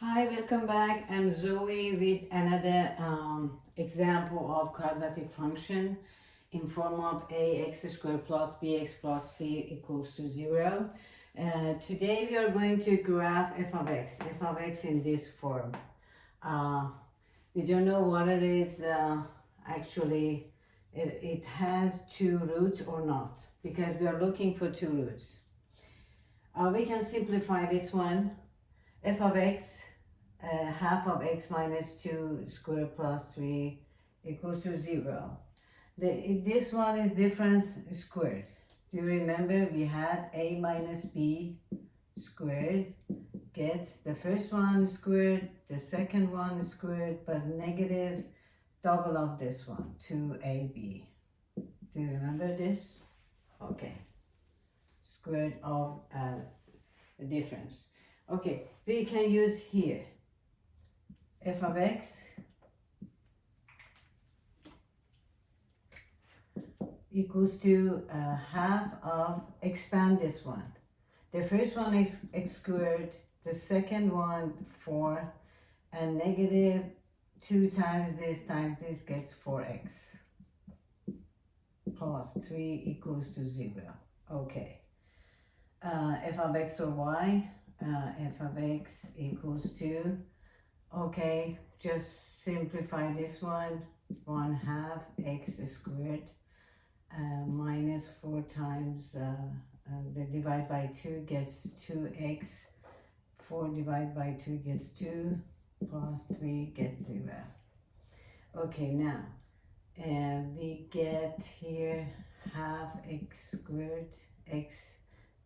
Hi, welcome back. I'm Zoe with another example of quadratic function in form of ax squared plus bx plus c equals to 0. Today we are going to graph f of x in this form. We don't know what it is actually. It has two roots or not, because we are looking for two roots. We can simplify this one. F of x, half of x minus 2 squared plus 3 equals to 0. This one is difference squared. Do you remember we had a minus b squared gets the first one squared, the second one squared, but negative double of this one, 2ab. Do you remember this? Okay. Squared of the difference. Okay, we can use here f of x equals to half of, expand this one. The first one is x squared, the second one 4, and negative 2 times this gets 4x plus 3 equals to 0. Okay, f of x or y, f of x equals to, okay, just simplify this one, 1/2 x squared minus 4 times, the divide by 2 gets 2x, 4 divided by 2 gets 2, plus 3 gets 0. Okay, now we get here half x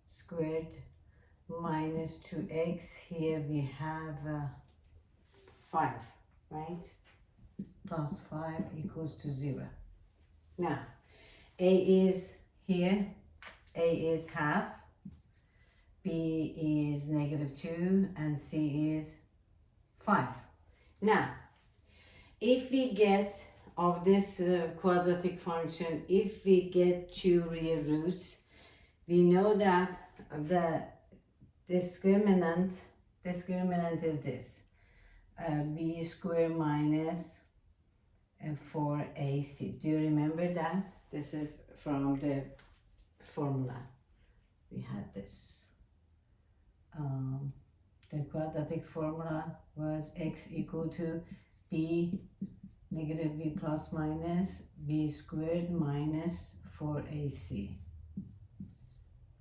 squared minus 2x. Here we have 5, right? Plus 5 equals to 0. Now, a is here, a is half, b is negative 2, and c is 5. Now, if we get of this quadratic function, if we get two real roots, we know that the discriminant is this, b squared minus 4ac. Do you remember that? This is from the formula. We had this. The quadratic formula was x equal to b negative b plus minus b squared minus 4ac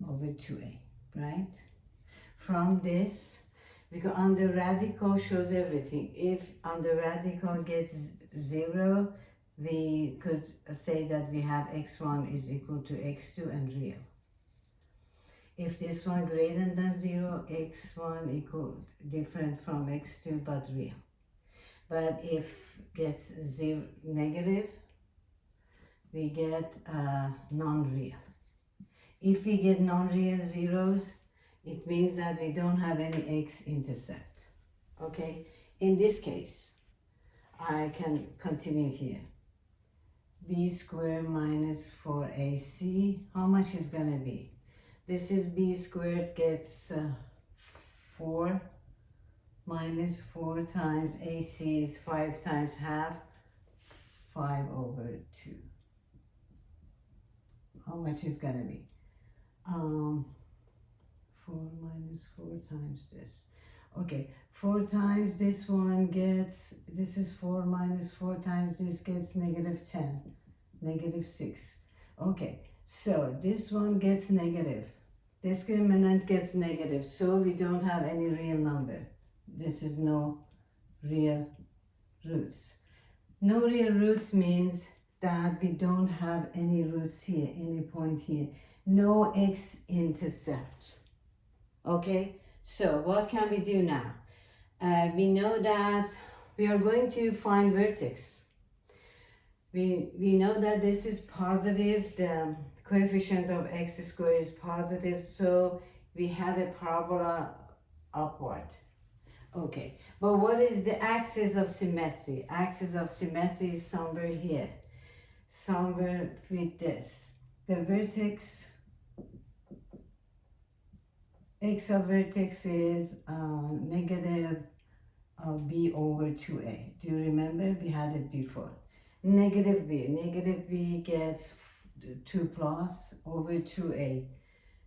over 2a, right? From this, because under radical shows everything. If under radical gets 0, we could say that we have x1 is equal to x2 and real. If this one greater than 0, x1 equal different from x2 but real. But if gets 0 negative, we get non-real. If we get non-real zeros, it means that we don't have any x-intercept. Okay, in this case, I can continue here. b squared minus 4ac, how much is going to be? This is b squared gets 4 minus 4 times ac is 5 times half, 5 over 2. How much is going to be? 4 minus 4 times this. Okay, 4 times this one gets, this is 4 minus 4 times this gets negative 10, negative 6. Okay, so this one gets negative. Discriminant gets negative, so we don't have any real number. This is no real roots. No real roots means that we don't have any roots here, any point here. No x-intercept. Okay, so what can we do now? We know that we are going to find vertex. We know that this is positive, the coefficient of x squared is positive, so we have a parabola upward. Okay, but what is the axis of symmetry? Axis of symmetry is somewhere here, somewhere with this. The vertex, x of vertex is negative of b over 2a. Do you remember? We had it before. Negative b gets 2 plus over 2a.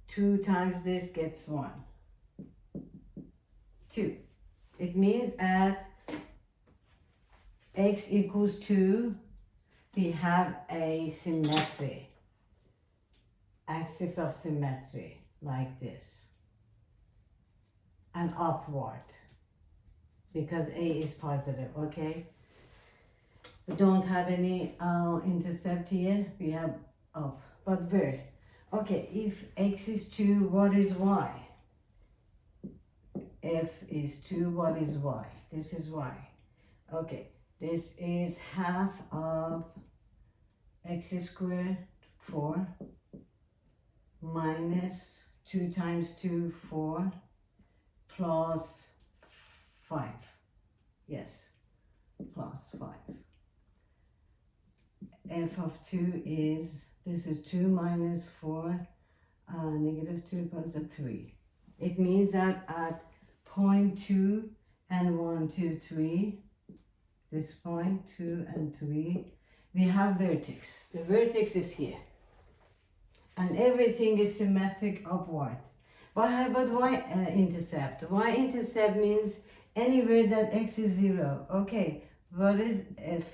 2 times this gets 1. 2. It means at x equals 2, we have a symmetry, axis of symmetry, like this, and upward, because a is positive, okay? We don't have any intercept here, we have up, but where? Okay, if x is 2, what is y? F is 2, what is y? This is y. Okay, this is half of x squared, 4, minus 2 times 2, 4, plus 5. Yes, plus 5. F of 2 is, this is 2 minus 4, negative 2 plus a 3. It means that at point 2 and 1, 2, 3, this point 2 and 3, we have vertex. The vertex is here. And everything is symmetric upward. But how about y-intercept? Y-intercept means anywhere that x is 0. Okay, what is f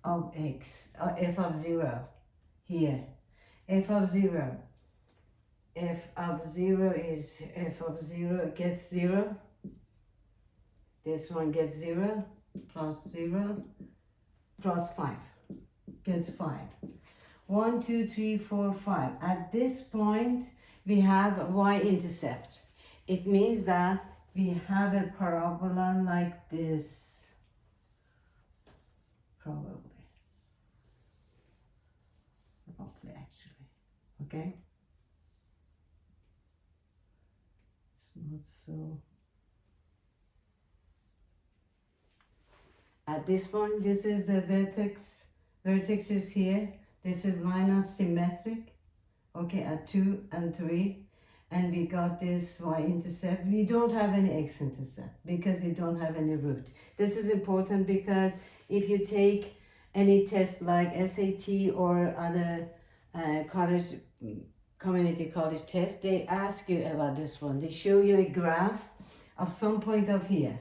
of x? F of 0 here. F of 0. F of 0 is, f of 0 gets 0. This one gets 0, plus 0, plus 5. Gets 5. 1, 2, 3, 4, 5. At this point, we have y-intercept. It means that we have a parabola like this. Probably actually. Okay? It's not so. At this point, this is the vertex. Vertex is here. This is line of symmetric. Okay, at 2 and 3. And we got this y-intercept. We don't have any x-intercept because we don't have any root. This is important because if you take any test like SAT or other community college test, they ask you about this one. They show you a graph of some point of here.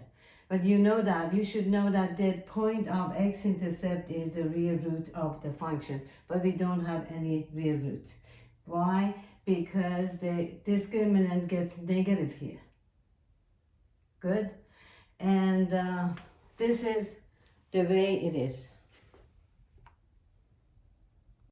But you know that, you should know that the point of x-intercept is the real root of the function. But we don't have any real root. Why? Because the discriminant gets negative here. Good? And this is the way it is.